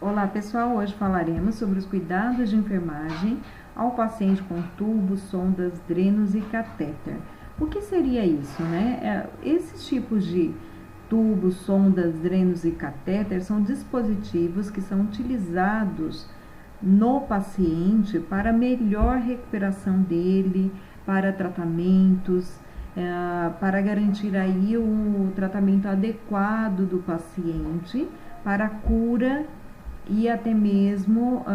Olá pessoal, hoje falaremos sobre os cuidados de enfermagem ao paciente com tubos, sondas, drenos e catéter. O que seria isso, né? Esses tipos de tubos, sondas, drenos e catéter são dispositivos que são utilizados no paciente para melhor recuperação dele, para tratamentos, para garantir aí o tratamento adequado do paciente, para a cura e até mesmo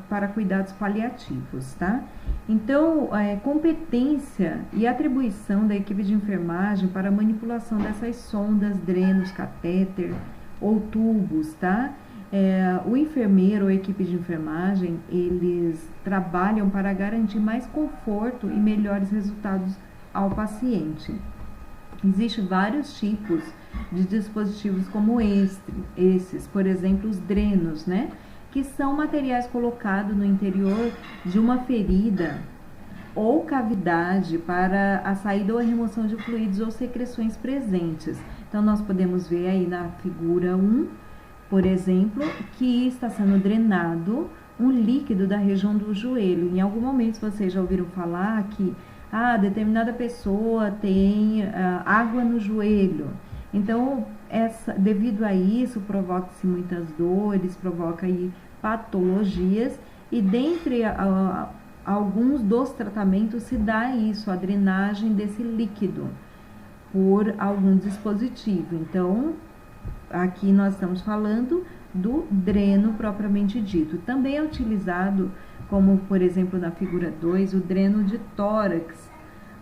para cuidados paliativos, tá? Então, competência e atribuição da equipe de enfermagem para a manipulação dessas sondas, drenos, catéter ou tubos, tá? O enfermeiro ou a equipe de enfermagem, eles trabalham para garantir mais conforto e melhores resultados ao paciente. Existem vários tipos de dispositivos como esses, por exemplo, os drenos, né? Que são materiais colocados no interior de uma ferida ou cavidade para a saída ou a remoção de fluidos ou secreções presentes. Então, nós podemos ver aí na figura 1, por exemplo, que está sendo drenado um líquido da região do joelho. Em algum momento vocês já ouviram falar que determinada pessoa tem água no joelho. Então, devido a isso, provoca-se muitas dores, provoca aí patologias, e dentre alguns dos tratamentos se dá isso, a drenagem desse líquido por algum dispositivo. Então, aqui nós estamos falando do dreno propriamente dito. Também é utilizado, como por exemplo na figura 2, o dreno de tórax,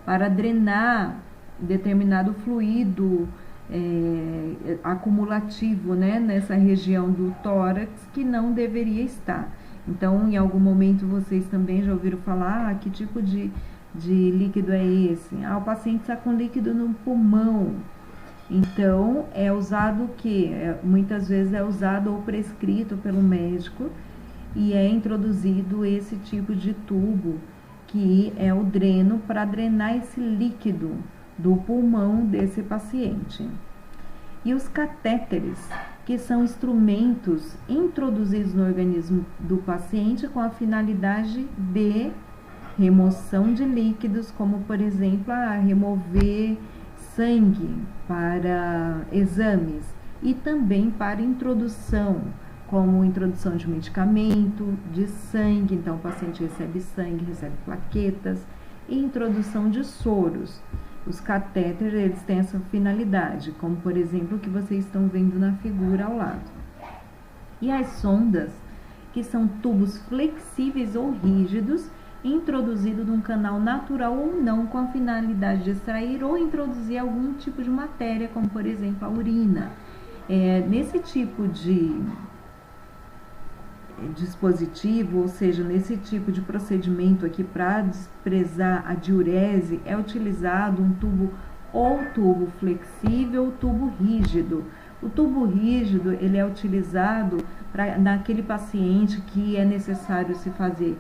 para drenar determinado fluido acumulativo, né, nessa região do tórax que não deveria estar. Então, em algum momento vocês também já ouviram falar, que tipo de líquido é esse? O paciente está com líquido no pulmão. Então, é usado muitas vezes é usado ou prescrito pelo médico e é introduzido esse tipo de tubo, que é o dreno, para drenar esse líquido do pulmão desse paciente. E os catéteres, que são instrumentos introduzidos no organismo do paciente com a finalidade de remoção de líquidos, como por exemplo, remover sangue para exames, e também para introdução, como introdução de medicamento, de sangue. Então, o paciente recebe sangue, recebe plaquetas, e introdução de soros. Os catéteres, eles têm essa finalidade, como por exemplo o que vocês estão vendo na figura ao lado. E as sondas, que são tubos flexíveis ou rígidos, introduzido num canal natural ou não, com a finalidade de extrair ou introduzir algum tipo de matéria, como por exemplo a urina. Nesse tipo de dispositivo, ou seja, nesse tipo de procedimento aqui, para desprezar a diurese, é utilizado um tubo flexível ou tubo rígido. O tubo rígido, ele é utilizado naquele paciente que é necessário se fazer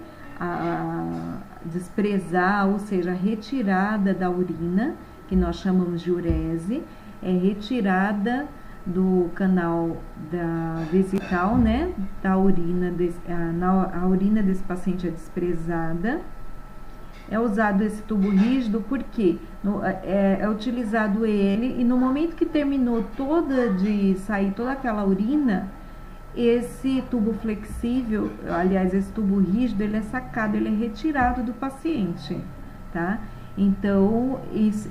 desprezar, ou seja, a retirada da urina, que nós chamamos de urese, é retirada do canal vesical, né, da urina, a urina desse paciente é desprezada. É usado esse tubo rígido porque é utilizado ele, e no momento que terminou de sair toda aquela urina, esse tubo flexível, aliás, esse tubo rígido, ele é sacado, ele é retirado do paciente, tá? Então,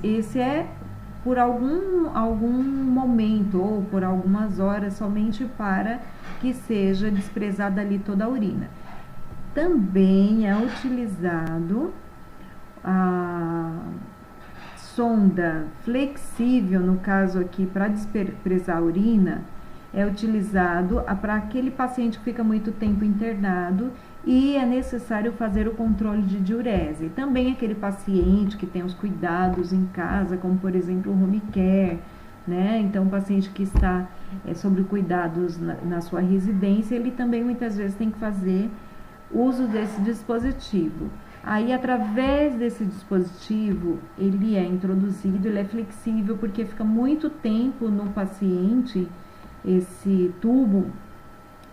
esse é por algum momento ou por algumas horas, somente para que seja desprezada ali toda a urina. Também é utilizado a sonda flexível, no caso aqui, para desprezar a urina, é utilizado para aquele paciente que fica muito tempo internado e é necessário fazer o controle de diurese. Também aquele paciente que tem os cuidados em casa, como por exemplo o home care, né? Então, o paciente que está sob cuidados na sua residência, ele também muitas vezes tem que fazer uso desse dispositivo. Aí, através desse dispositivo, ele é introduzido, ele é flexível, porque fica muito tempo no paciente esse tubo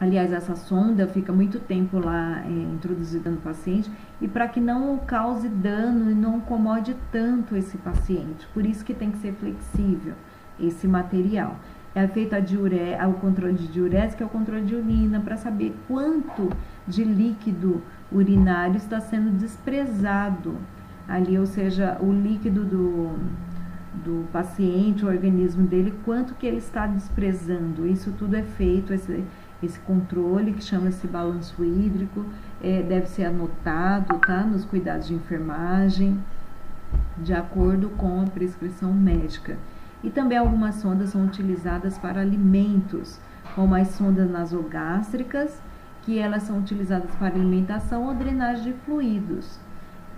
Aliás, essa sonda fica muito tempo lá introduzida no paciente e para que não cause dano e não incomode tanto esse paciente. Por isso que tem que ser flexível esse material. É feito o controle de diurese, que é o controle de urina, para saber quanto de líquido urinário está sendo desprezado ali, ou seja, o líquido do paciente, o organismo dele, quanto que ele está desprezando. Isso tudo é feito, esse controle, que chama-se balanço hídrico, deve ser anotado, tá, nos cuidados de enfermagem, de acordo com a prescrição médica. E também algumas sondas são utilizadas para alimentos, como as sondas nasogástricas, que elas são utilizadas para alimentação ou drenagem de fluidos,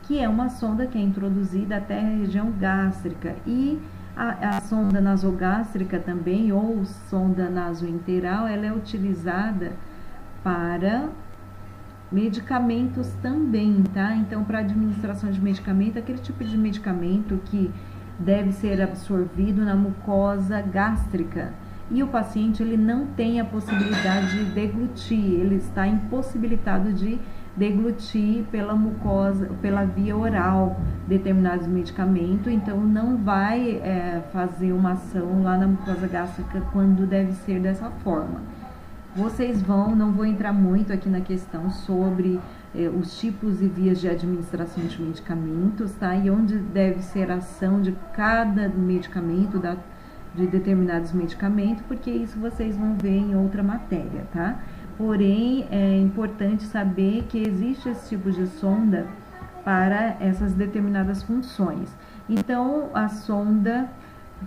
que é uma sonda que é introduzida até a região gástrica. E a sonda nasogástrica também, ou sonda nasointeral, ela é utilizada para medicamentos também, tá? Então, para administração de medicamento, aquele tipo de medicamento que deve ser absorvido na mucosa gástrica. E o paciente, ele não tem a possibilidade de deglutir, ele está impossibilitado de deglutir pela mucosa, pela via oral, determinados medicamentos, então não vai fazer uma ação lá na mucosa gástrica quando deve ser dessa forma. Vocês não vou entrar muito aqui na questão sobre os tipos e vias de administração de medicamentos, tá? E onde deve ser a ação de cada medicamento, de determinados medicamentos, porque isso vocês vão ver em outra matéria, tá? Porém, é importante saber que existe esse tipo de sonda para essas determinadas funções. Então, a sonda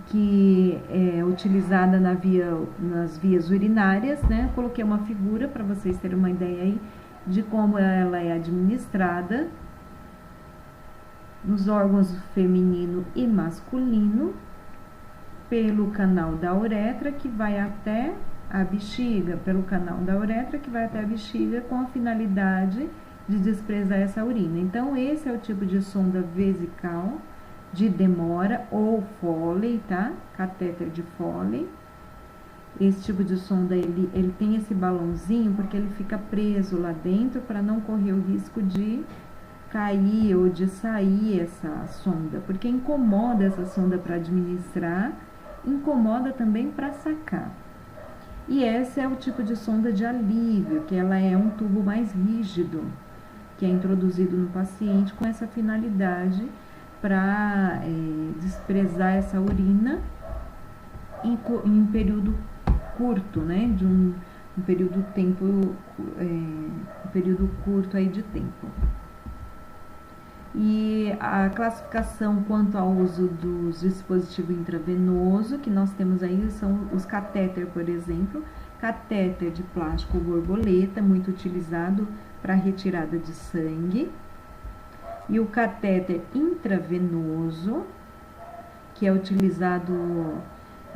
que é utilizada nas vias urinárias, né? Coloquei uma figura para vocês terem uma ideia aí de como ela é administrada nos órgãos feminino e masculino, pelo canal da uretra, que vai até a bexiga, com a finalidade de desprezar essa urina. Então, esse é o tipo de sonda vesical de demora ou Foley, tá? Catéter de Foley. Esse tipo de sonda, ele tem esse balãozinho porque ele fica preso lá dentro para não correr o risco de cair ou de sair essa sonda, porque incomoda essa sonda para administrar, incomoda também para sacar. E esse é o tipo de sonda de alívio, que ela é um tubo mais rígido, que é introduzido no paciente com essa finalidade para desprezar essa urina em um período curto, né? De um período curto aí de tempo. E a classificação quanto ao uso dos dispositivos intravenoso que nós temos aí são os catéter, por exemplo, catéter de plástico borboleta, muito utilizado para retirada de sangue, e o catéter intravenoso, que é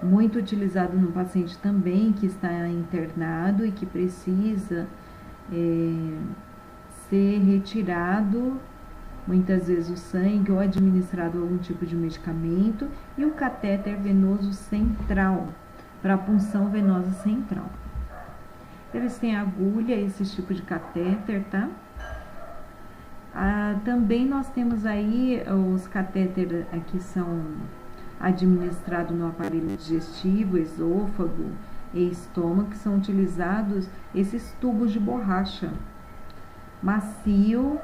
muito utilizado no paciente também que está internado e que precisa ser retirado muitas vezes o sangue ou administrado algum tipo de medicamento, e o catéter venoso central, para a punção venosa central. Eles têm agulha, esse tipo de catéter, tá? Também nós temos aí os catéteres que são administrados no aparelho digestivo, esôfago e estômago, que são utilizados esses tubos de borracha, macio,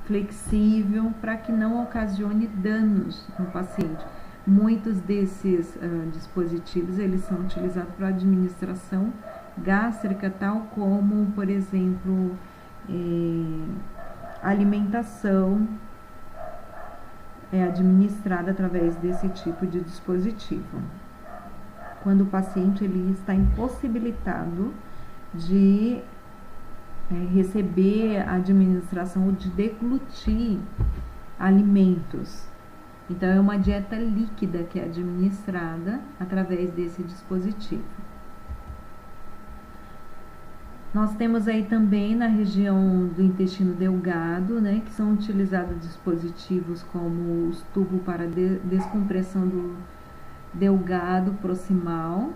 flexível, para que não ocasione danos no paciente. Muitos desses dispositivos, eles são utilizados para administração gástrica, tal como, por exemplo, alimentação é administrada através desse tipo de dispositivo. Quando o paciente ele está impossibilitado de receber a administração ou de deglutir alimentos. Então, é uma dieta líquida que é administrada através desse dispositivo. Nós temos aí também na região do intestino delgado, né, que são utilizados dispositivos como os tubos para descompressão do delgado proximal,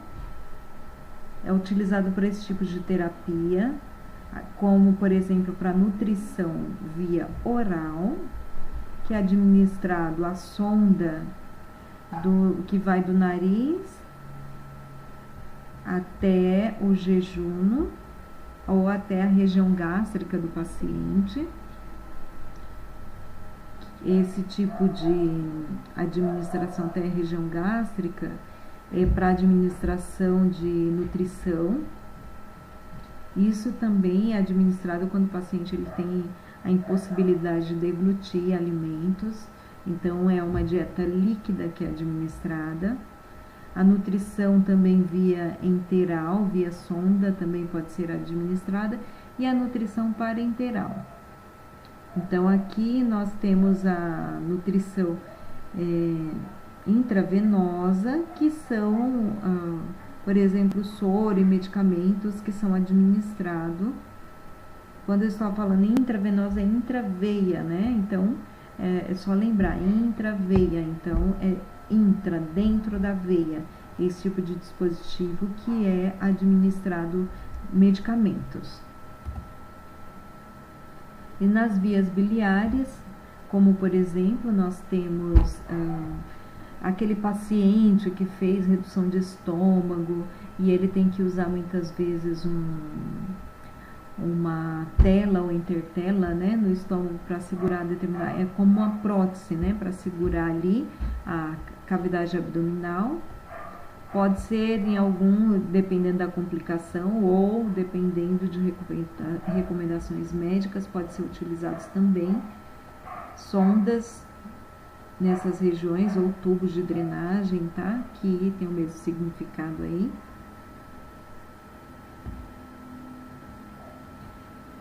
é utilizado para esse tipo de terapia, como, por exemplo, para nutrição via oral, que é administrado a sonda que vai do nariz até o jejum ou até a região gástrica do paciente. Esse tipo de administração até a região gástrica é para administração de nutrição. Isso também é administrado quando o paciente ele tem a impossibilidade de deglutir alimentos, então é uma dieta líquida que é administrada. A nutrição também via enteral, via sonda, também pode ser administrada, e a nutrição parenteral. Então aqui nós temos a nutrição intravenosa, que são, por exemplo, soro e medicamentos que são administrados. Quando eu estou falando intravenosa, é intraveia, né? Então é só lembrar, intraveia, então é intra, dentro da veia, esse tipo de dispositivo que é administrado medicamentos. E nas vias biliares, como por exemplo, nós temos aquele paciente que fez redução de estômago e ele tem que usar muitas vezes uma tela ou intertela, né, no estômago para segurar determinada, é como uma prótese, né, para segurar ali a cavidade abdominal. Pode ser em algum, dependendo da complicação ou dependendo de recomendações médicas, pode ser utilizados também sondas nessas regiões ou tubos de drenagem, tá? Que tem o mesmo significado aí.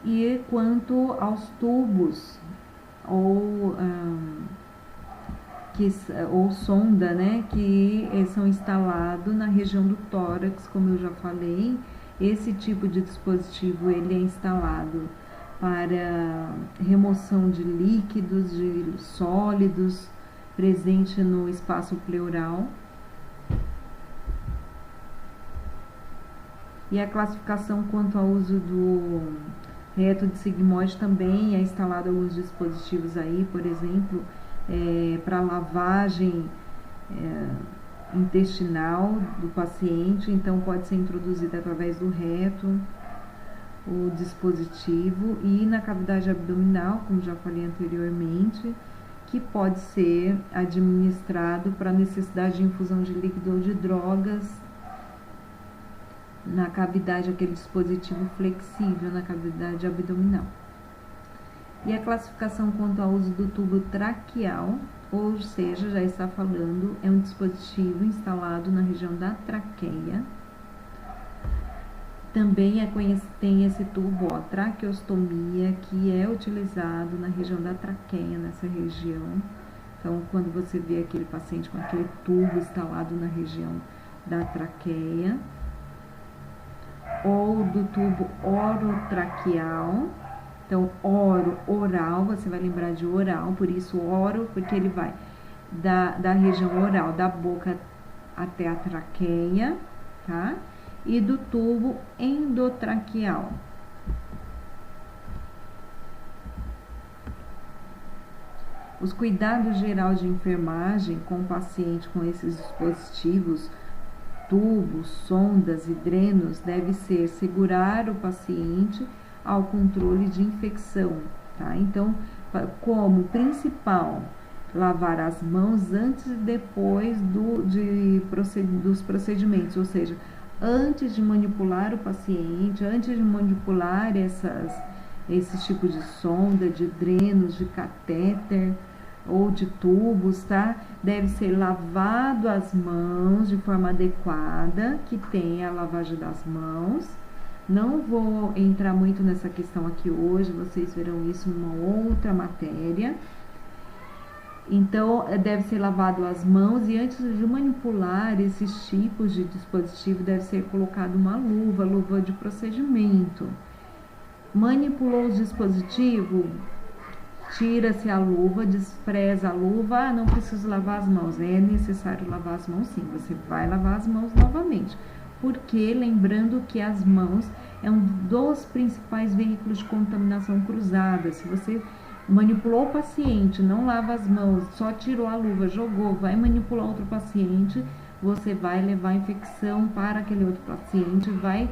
E quanto aos tubos ou sonda, né, que são instalados na região do tórax, como eu já falei, esse tipo de dispositivo ele é instalado para remoção de líquidos, de sólidos presente no espaço pleural. E a classificação quanto ao uso do reto de sigmoide também é instalado alguns dispositivos aí, por exemplo, para lavagem intestinal do paciente, então pode ser introduzido através do reto o dispositivo, e na cavidade abdominal, como já falei anteriormente, que pode ser administrado para necessidade de infusão de líquido ou de drogas na cavidade, aquele dispositivo flexível na cavidade abdominal. E a classificação quanto ao uso do tubo traqueal, ou seja, já está falando, é um dispositivo instalado na região da traqueia. Também tem esse tubo, a traqueostomia, que é utilizado na região da traqueia, nessa região. Então, quando você vê aquele paciente com aquele tubo instalado na região da traqueia, ou do tubo orotraqueal. Então, oral, você vai lembrar de oral, por isso oro, porque ele vai da região oral, da boca até a traqueia, tá? E do tubo endotraqueal. Os cuidados gerais de enfermagem com o paciente com esses dispositivos, tubos, sondas e drenos, deve ser segurar o paciente ao controle de infecção, tá? Então, como principal, lavar as mãos antes e depois dos procedimentos, ou seja, antes de manipular o paciente, antes de manipular esses tipos de sonda, de drenos, de catéter ou de tubos, tá? Deve ser lavado as mãos de forma adequada, que tenha a lavagem das mãos. Não vou entrar muito nessa questão aqui hoje, vocês verão isso numa outra matéria. Então, deve ser lavado as mãos e antes de manipular esses tipos de dispositivo, deve ser colocado uma luva de procedimento. Manipulou os dispositivos, tira-se a luva, despreza a luva, não preciso lavar as mãos. É necessário lavar as mãos sim, você vai lavar as mãos novamente. porque lembrando que as mãos é um dos principais veículos de contaminação cruzada. Se você manipulou o paciente, não lava as mãos, só tirou a luva, jogou, vai manipular outro paciente, você vai levar a infecção para aquele outro paciente, vai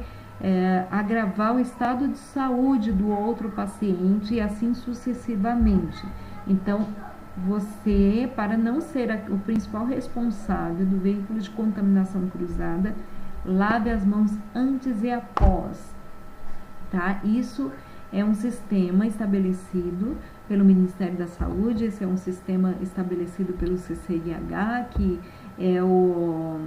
agravar o estado de saúde do outro paciente e assim sucessivamente. Então, você, para não ser o principal responsável do veículo de contaminação cruzada, lave as mãos antes e após, tá? Isso é um sistema estabelecido pelo Ministério da Saúde, esse é um sistema estabelecido pelo CCIH, que é o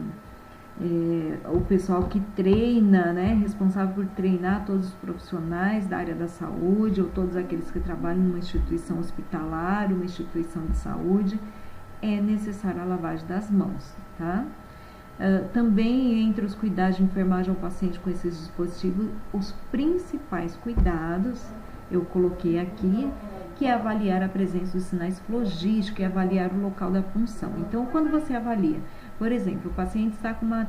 pessoal que treina, né, responsável por treinar todos os profissionais da área da saúde, ou todos aqueles que trabalham numa instituição hospitalar, uma instituição de saúde, é necessária a lavagem das mãos, tá? Também entre os cuidados de enfermagem ao paciente com esses dispositivos, os principais cuidados, eu coloquei aqui, que é avaliar a presença dos sinais flogísticos e avaliar o local da punção. Então, quando você avalia, por exemplo, o paciente está com uma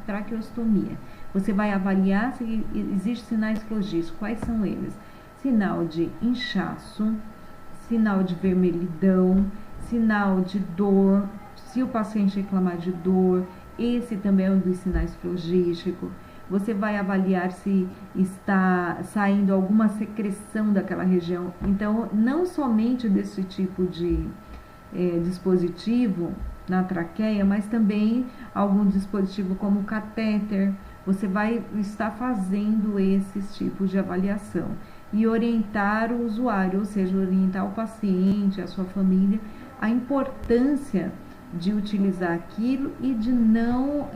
traqueostomia, você vai avaliar se existem sinais flogísticos. Quais são eles? Sinal de inchaço, sinal de vermelhidão, sinal de dor. Se o paciente reclamar de dor, esse também é um dos sinais flogísticos. Você vai avaliar se está saindo alguma secreção daquela região. Então, não somente desse tipo de dispositivo na traqueia, mas também algum dispositivo como o catéter. Você vai estar fazendo esses tipos de avaliação e orientar o usuário, ou seja, orientar o paciente, a sua família, a importância de utilizar aquilo e de não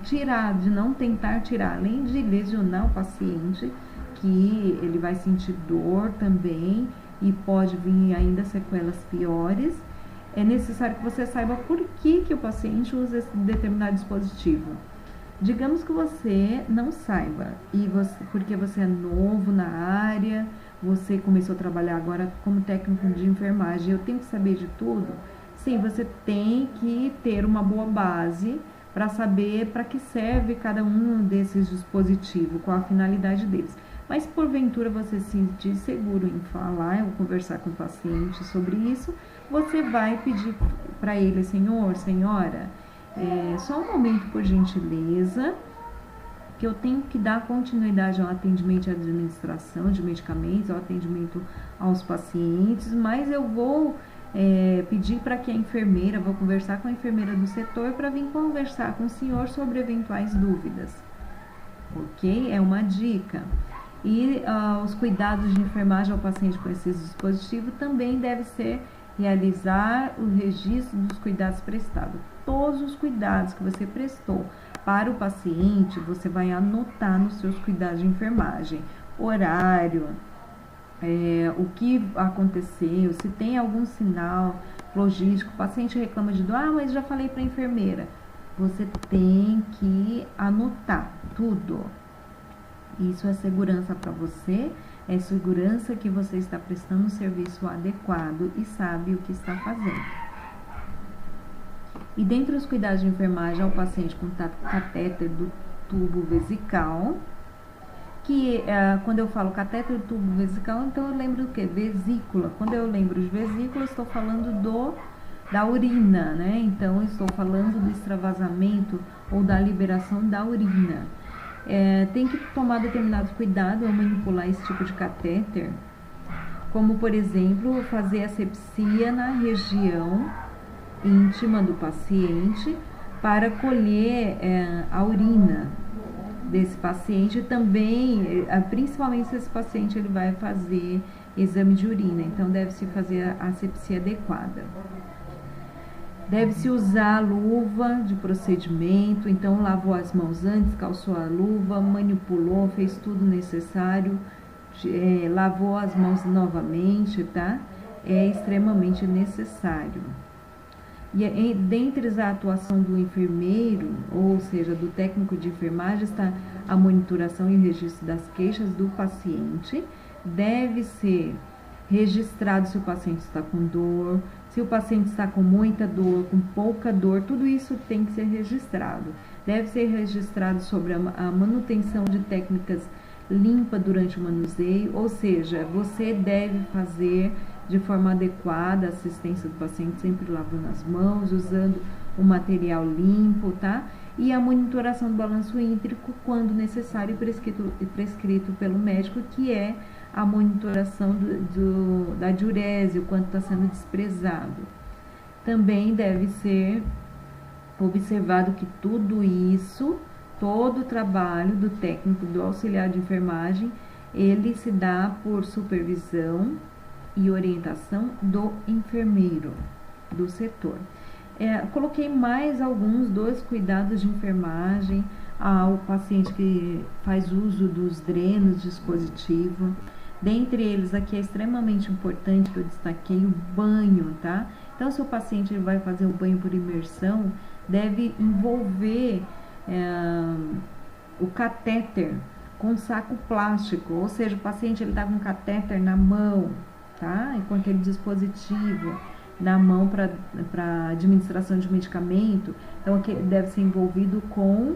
tirar, de não tentar tirar, além de lesionar o paciente, que ele vai sentir dor também e pode vir ainda sequelas piores. É necessário que você saiba por que o paciente usa esse determinado dispositivo. Digamos que você não saiba, porque você é novo na área, você começou a trabalhar agora como técnico de enfermagem, eu tenho que saber de tudo. Sim, você tem que ter uma boa base para saber para que serve cada um desses dispositivos, qual a finalidade deles. Mas porventura você se sentir seguro em falar ou conversar com o paciente sobre isso, você vai pedir para ele, senhor, senhora, só um momento por gentileza, que eu tenho que dar continuidade ao atendimento e administração de medicamentos, ao atendimento aos pacientes, mas eu vou pedir para que a enfermeira, vou conversar com a enfermeira do setor para vir conversar com o senhor sobre eventuais dúvidas, ok? É uma dica. E os cuidados de enfermagem ao paciente com esses dispositivos também deve ser realizar o registro dos cuidados prestados. Todos os cuidados que você prestou para o paciente, você vai anotar nos seus cuidados de enfermagem, horário, o que aconteceu, se tem algum sinal logístico, o paciente reclama de dor, mas já falei para a enfermeira. Você tem que anotar tudo. Isso é segurança para você, é segurança que você está prestando um serviço adequado e sabe o que está fazendo. E dentre os cuidados de enfermagem ao paciente com catéter do tubo vesical, que quando eu falo catéter do tubo vesical, então eu lembro do que? Vesícula. Quando eu lembro de vesícula, estou falando da urina, né? Então, eu estou falando do extravasamento ou da liberação da urina. Tem que tomar determinados cuidados ao manipular esse tipo de catéter, como, por exemplo, fazer asepsia na região íntima do paciente para colher a urina desse paciente. Também, principalmente se esse paciente ele vai fazer exame de urina, então deve-se fazer a asepsia adequada. Deve-se usar a luva de procedimento, então lavou as mãos antes, calçou a luva, manipulou, fez tudo necessário, lavou as mãos novamente, tá? É extremamente necessário. E dentre a atuação do enfermeiro, ou seja, do técnico de enfermagem, está a monitoração e o registro das queixas do paciente. Deve ser registrado se o paciente está com dor, se o paciente está com muita dor, com pouca dor, tudo isso tem que ser registrado. deve ser registrado sobre a manutenção de técnicas limpa durante o manuseio, ou seja, você deve fazer de forma adequada a assistência do paciente, sempre lavando as mãos, usando o material limpo, tá? E a monitoração do balanço hídrico quando necessário e prescrito pelo médico, que é a monitoração da diurese, o quanto está sendo desprezado. Também deve ser observado que tudo isso, todo o trabalho do técnico, do auxiliar de enfermagem, ele se dá por supervisão e orientação do enfermeiro do setor. Coloquei mais alguns dos cuidados de enfermagem ao paciente que faz uso dos drenos dispositivo. Dentre eles, aqui é extremamente importante que eu destaquei o banho, tá? Então, se o paciente ele vai fazer o banho por imersão, deve envolver o catéter com saco plástico, ou seja, o paciente ele tá com o catéter na mão, tá? E com aquele dispositivo na mão para administração de medicamento, então deve ser envolvido com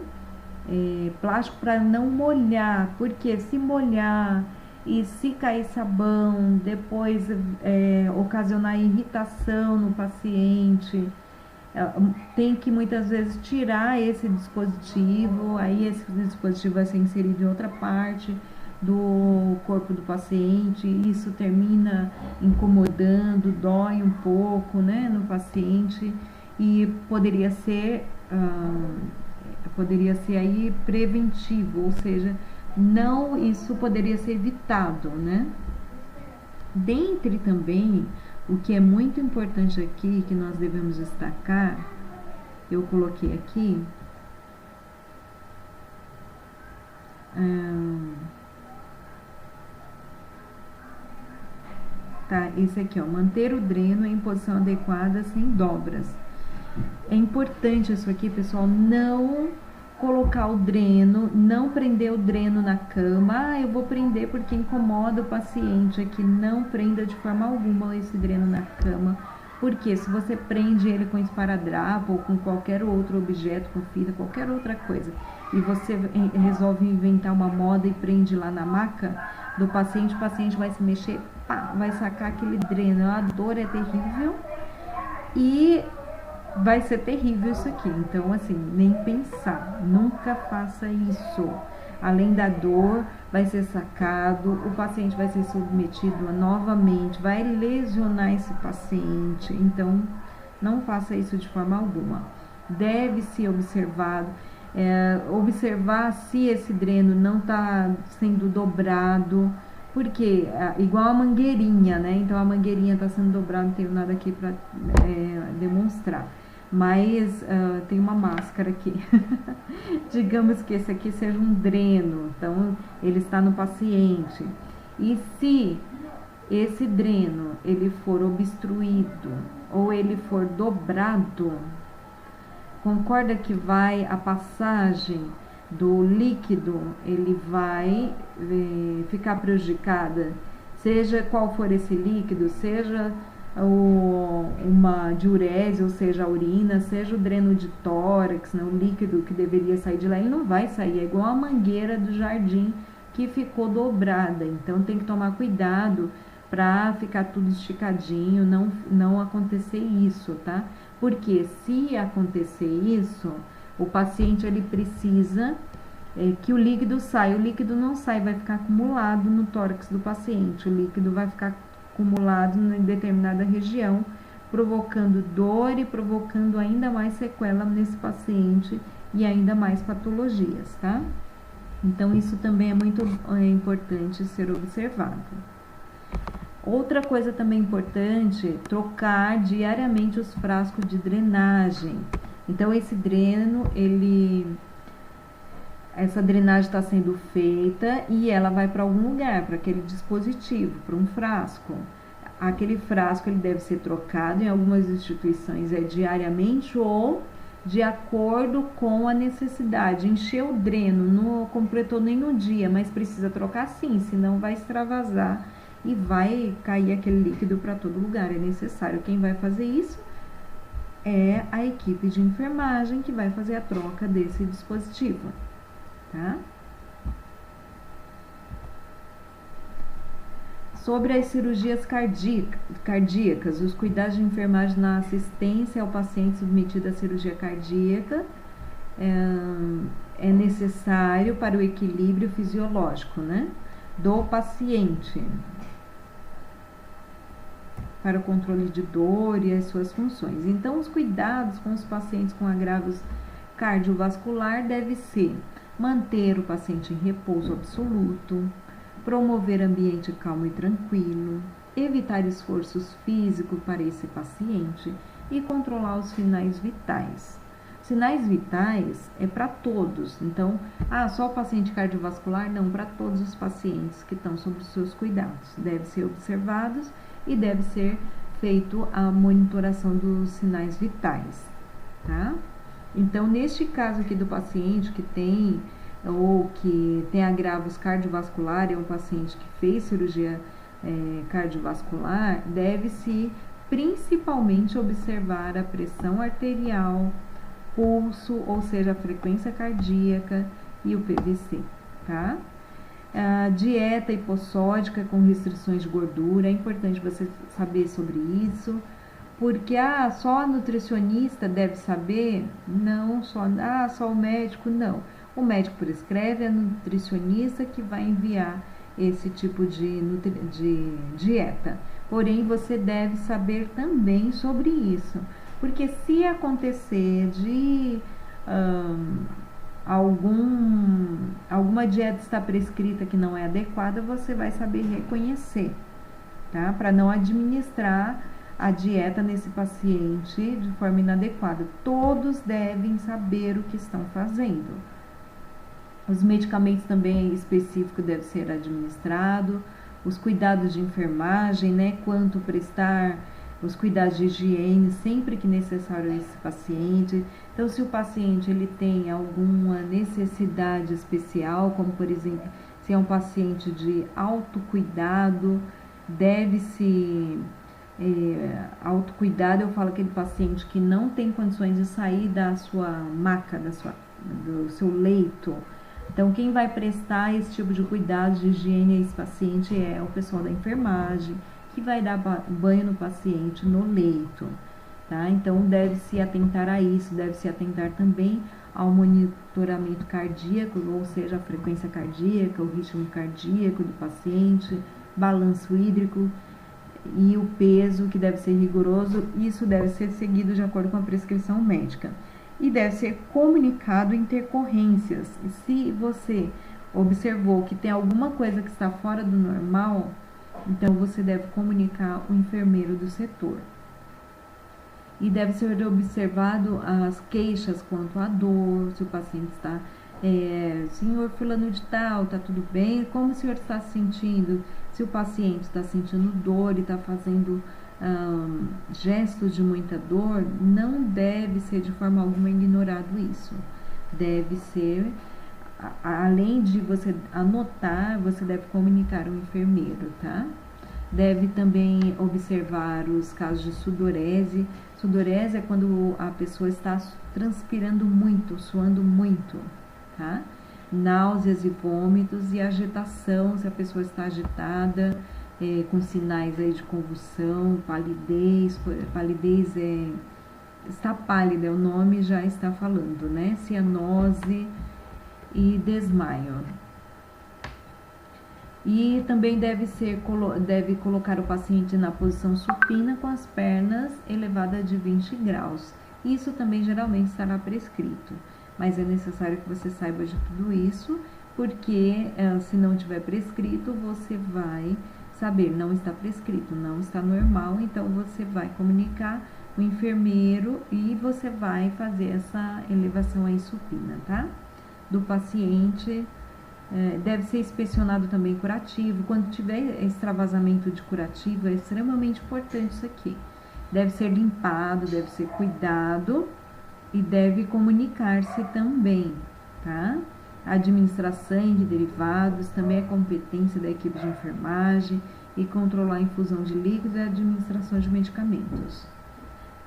plástico para não molhar, porque se molhar e se cair sabão, depois ocasionar irritação no paciente, tem que muitas vezes tirar esse dispositivo, aí esse dispositivo vai ser inserido em outra parte do corpo do paciente, isso termina incomodando, dói um pouco, né, no paciente, e poderia ser aí preventivo, ou seja, não, isso poderia ser evitado, né? Dentre também, o que é muito importante aqui, que nós devemos destacar, eu coloquei aqui, tá, esse aqui, ó, manter o dreno em posição adequada sem dobras. É importante isso aqui, pessoal, não colocar o dreno, não prender o dreno na cama. Eu vou prender porque incomoda o paciente aqui. Não prenda de forma alguma esse dreno na cama, porque se você prende ele com esparadrapo ou com qualquer outro objeto, com fita, qualquer outra coisa, e você resolve inventar uma moda e prende lá na maca do paciente, o paciente vai se mexer, pá, vai sacar aquele dreno. A dor é terrível e vai ser terrível isso aqui. Então, assim, nem pensar, nunca faça isso. Além da dor, vai ser sacado, o paciente vai ser submetido novamente, vai lesionar esse paciente. Então, não faça isso de forma alguma. Deve ser observado, observar se esse dreno não está sendo dobrado, porque igual a mangueirinha, né? Então, a mangueirinha está sendo dobrada, não tenho nada aqui para demonstrar. Mas tem uma máscara aqui. Digamos que esse aqui seja um dreno, então ele está no paciente. E se esse dreno ele for obstruído ou ele for dobrado, concorda que a passagem do líquido ele vai ficar prejudicada, seja qual for esse líquido, seja uma diurese, ou seja, a urina, seja o dreno de tórax, né, o líquido que deveria sair de lá, ele não vai sair, é igual a mangueira do jardim que ficou dobrada. Então tem que tomar cuidado para ficar tudo esticadinho, não acontecer isso, tá? Porque se acontecer isso, o paciente ele precisa que o líquido saia. O líquido não sai, vai ficar acumulado no tórax do paciente, o líquido vai ficar acumulado em determinada região, provocando dor e provocando ainda mais sequela nesse paciente e ainda mais patologias, tá? Então, isso também é muito importante ser observado. Outra coisa também importante, trocar diariamente os frascos de drenagem. Então, esse dreno, essa drenagem está sendo feita e ela vai para algum lugar, para aquele dispositivo, para um frasco. Aquele frasco ele deve ser trocado, em algumas instituições diariamente ou de acordo com a necessidade. Encher o dreno, não completou nem no dia, mas precisa trocar sim, senão vai extravasar e vai cair aquele líquido para todo lugar. É necessário. Quem vai fazer isso? é a equipe de enfermagem que vai fazer a troca desse dispositivo, tá? Sobre as cirurgias cardíacas, os cuidados de enfermagem na assistência ao paciente submetido à cirurgia cardíaca é necessário para o equilíbrio fisiológico, né, do paciente, para o controle de dor e as suas funções. Então, os cuidados com os pacientes com agravos cardiovascular deve ser manter o paciente em repouso absoluto, promover ambiente calmo e tranquilo, evitar esforços físicos para esse paciente e controlar os sinais vitais. Sinais vitais é para todos, então, só o paciente cardiovascular? Não, para todos os pacientes que estão sob os seus cuidados. Deve ser observados e deve ser feito a monitoração dos sinais vitais, tá? Então, neste caso aqui do paciente que tem agravos cardiovasculares, é um paciente que fez cirurgia cardiovascular, deve-se principalmente observar a pressão arterial, pulso, ou seja, a frequência cardíaca e o PVC, tá? A dieta hipossódica com restrições de gordura, é importante você saber sobre isso, porque só a nutricionista deve saber, não só o médico, não. O médico prescreve, é a nutricionista que vai enviar esse tipo de dieta. Porém, você deve saber também sobre isso, porque se acontecer de alguma dieta está prescrita que não é adequada, você vai saber reconhecer, tá? Para não administrar a dieta nesse paciente de forma inadequada. Todos devem saber o que estão fazendo. Os medicamentos também específicos devem ser administrados, os cuidados de enfermagem, né? Quanto prestar os cuidados de higiene sempre que necessário a esse paciente. Então, se o paciente ele tem alguma necessidade especial, como por exemplo, se é um paciente de autocuidado, deve-se autocuidado, eu falo aquele paciente que não tem condições de sair da sua maca, do seu leito. Então, quem vai prestar esse tipo de cuidado de higiene a esse paciente é o pessoal da enfermagem, que vai dar banho no paciente no leito, tá? Então, deve-se atentar a isso, deve-se atentar também ao monitoramento cardíaco, ou seja, a frequência cardíaca, o ritmo cardíaco do paciente, balanço hídrico e o peso, que deve ser rigoroso. Isso deve ser seguido de acordo com a prescrição médica. E deve ser comunicado intercorrências. E se você observou que tem alguma coisa que está fora do normal, então você deve comunicar o enfermeiro do setor. E deve ser observado as queixas quanto à dor, se o paciente está, senhor fulano de tal, está tudo bem? Como o senhor está se sentindo? Se o paciente está sentindo dor e está fazendo gestos de muita dor, não deve ser de forma alguma ignorado isso. Deve ser, além de você anotar, você deve comunicar ao enfermeiro, tá? Deve também observar os casos de sudorese. Sudorese é quando a pessoa está transpirando muito, suando muito, tá? Náuseas e vômitos e agitação, se a pessoa está agitada, com sinais aí de convulsão, palidez está pálida, o nome já está falando, né? Cianose e desmaio. E também deve colocar o paciente na posição supina com as pernas elevadas de 20 graus. Isso também geralmente estará prescrito, mas é necessário que você saiba de tudo isso, porque se não tiver prescrito, você vai saber, não está prescrito, não está normal, então você vai comunicar o enfermeiro e você vai fazer essa elevação aí supina, tá? Do paciente. Deve ser inspecionado também curativo. Quando tiver extravasamento de curativo, é extremamente importante isso aqui. Deve ser limpado, deve ser cuidado e deve comunicar-se também, tá? A administração de derivados também é competência da equipe de enfermagem e controlar a infusão de líquidos e a administração de medicamentos.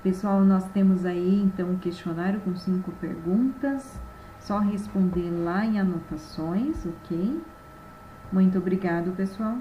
Pessoal, nós temos aí então um questionário com 5 perguntas, só responder lá em anotações, ok? Muito obrigado, pessoal.